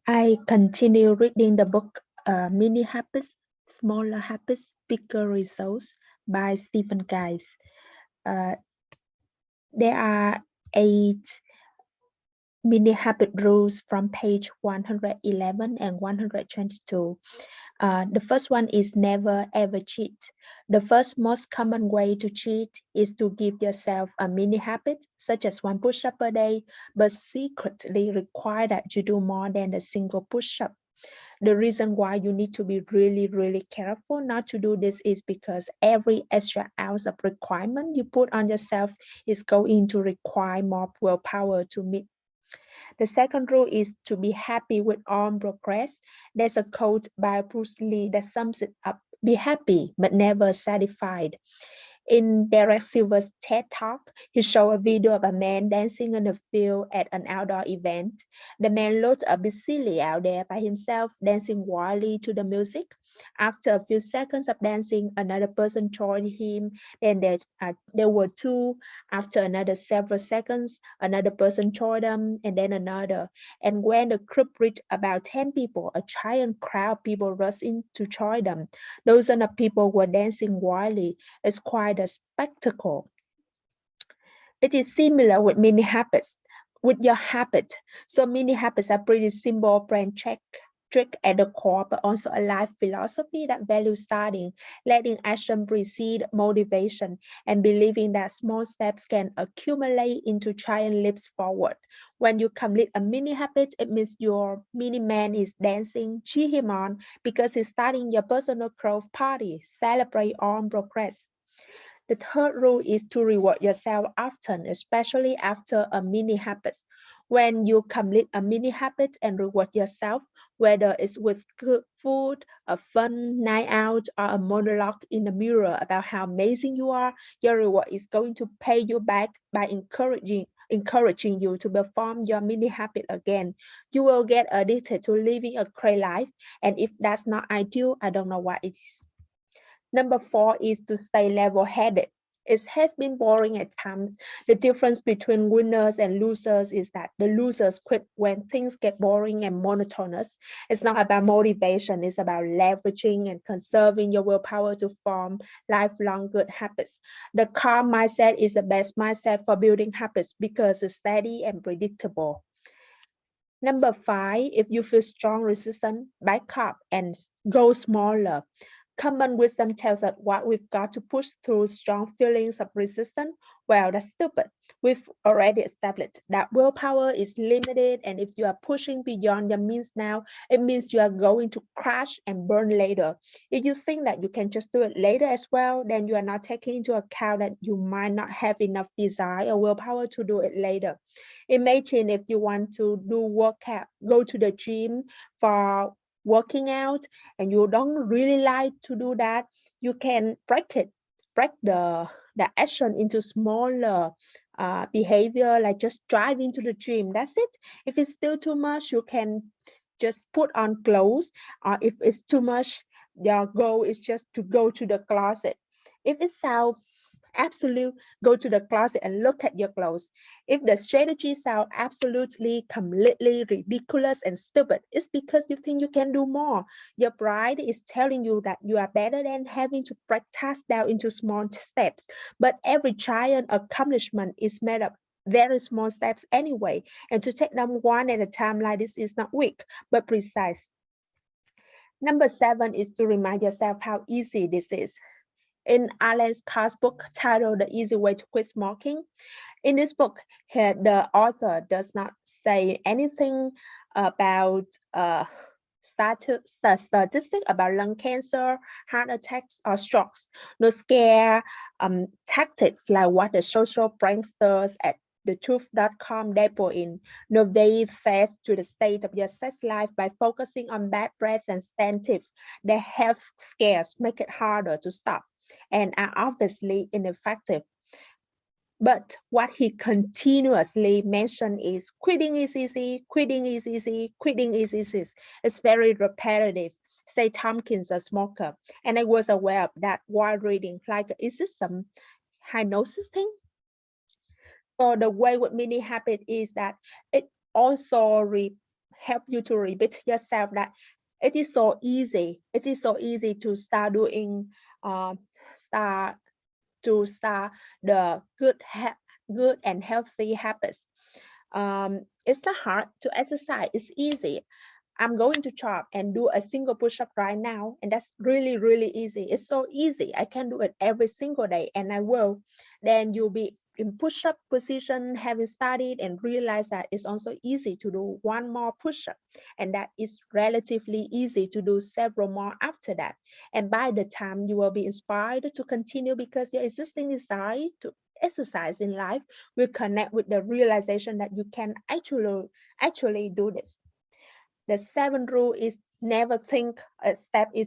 I continue reading the book Mini Habits, Smaller Habits, Bigger Results by Stephen Guys. Uh, there are 8 mini habit rules from page 111 and 122. The first one is never ever cheat. The first most common way to cheat is to give yourself a mini habit, such as one push up a day, but secretly require that you do more than a single push up. The reason why you need to be really careful not to do this is because every extra ounce of requirement you put on yourself is going to require more willpower to meet. The second rule is to be happy with all progress. There's a quote by Bruce Lee that sums it up. Be happy, but never satisfied. In Derek Silver's TED Talk, he showed a video of a man dancing in a field at an outdoor event. The man looked a bit silly out there by himself, dancing wildly to the music. After a few seconds of dancing, another person joined him. Then there were two. After another several seconds, another person joined them, and then another. And when the group reached about 10 people, a giant crowd of people rushed in to join them. Dozens of people were dancing wildly. It's quite a spectacle. It is similar with mini habits, with your habit. So mini habits are pretty simple brain trick at the core, but also a life philosophy that values starting, letting action precede motivation, and believing that small steps can accumulate into giant leaps forward. When you complete a mini habit, it means your mini man is dancing. Cheer him on because he's starting your personal growth party. Celebrate on progress. The third rule is to reward yourself often, especially after a mini habit. When you complete a mini habit and reward yourself, whether it's with good food, a fun night out, or a monologue in the mirror about how amazing you are, your reward is going to pay you back by encouraging you to perform your mini habit again. You will get addicted to living a great life, and if that's not ideal, I don't know what it is. Number four is to stay level-headed. It has been boring at times. The difference between winners and losers is that the losers quit when things get boring and monotonous. It's not about motivation, it's about leveraging and conserving your willpower to form lifelong good habits. The calm mindset is the best mindset for building habits because it's steady and predictable. Number five, if you feel strong resistance, back up and go smaller. Common wisdom tells us what we've got to push through strong feelings of resistance. Well, that's stupid. We've already established that willpower is limited, and if you are pushing beyond your means now, it means you are going to crash and burn later. If you think that you can just do it later as well, then you are not taking into account that you might not have enough desire or willpower to do it later. Imagine if you want to do workout, go to the gym for working out and you don't really like to do that, you can break the action into smaller behavior, like just drive into the gym. That's it. If it's still too much, you can just put on clothes. If it's too much, your goal is just to go to the closet. If it sounds absolute, go to the closet and look at your clothes. If the strategy sounds absolutely completely ridiculous and stupid, it's because you think you can do more. Your pride is telling you that you are better than having to break tasks down into small steps. But every giant accomplishment is made of very small steps anyway, and to take them one at a time like this is not weak but precise. Number seven is to remind yourself how easy this is. In Alan Carr's book titled The Easy Way to Quit Smoking, in this book, the author does not say anything about statistic about lung cancer, heart attacks, or strokes. No scare tactics like what the social pranksters at thetruth.com dabble in. No vague threats to the state of your sex life by focusing on bad breath and stantive. The health scares make it harder to stop and are obviously ineffective. But what he continuously mentioned is quitting is easy, quitting is easy, quitting is easy. It's very repetitive. Say Tompkins, a smoker, and I was aware of that while reading. Like, is this some hypnosis thing? So the way with mini habit is that it also help you to repeat yourself that it is so easy. It is so easy to start doing, start the good and healthy habits. It's not hard to exercise. It's easy. I'm going to chop and do a single push-up right now, and that's really, really easy. It's so easy. I can do it every single day, and I will. Then you'll be in push-up position, having studied and realize that it's also easy to do one more push-up, and that is relatively easy to do several more after that. And by the time you will be inspired to continue because your existing desire to exercise in life will connect with the realization that you can actually do this. The seventh rule is never think a step is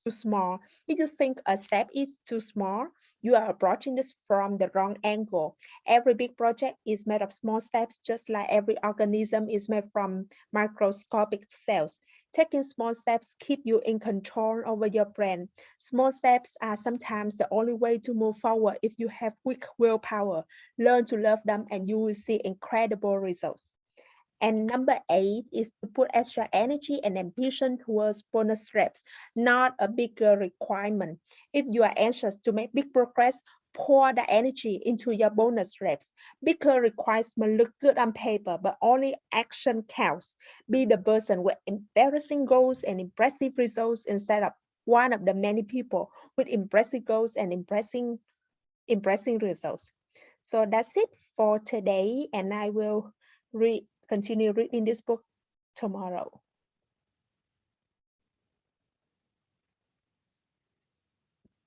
too small. If you think a step is too small, you are approaching this from the wrong angle. Every big project is made of small steps, just like every organism is made from microscopic cells. Taking small steps keep you in control over your brain. Small steps are sometimes the only way to move forward if you have weak willpower. Learn to love them and you will see incredible results. And number 8 is to put extra energy and ambition towards bonus reps, not a bigger requirement. If you are anxious to make big progress, pour the energy into your bonus reps. Bigger requirements look good on paper, but only action counts. Be the person with embarrassing goals and impressive results instead of one of the many people with impressive goals and impressing results. So that's it for today, and I will continue reading this book tomorrow.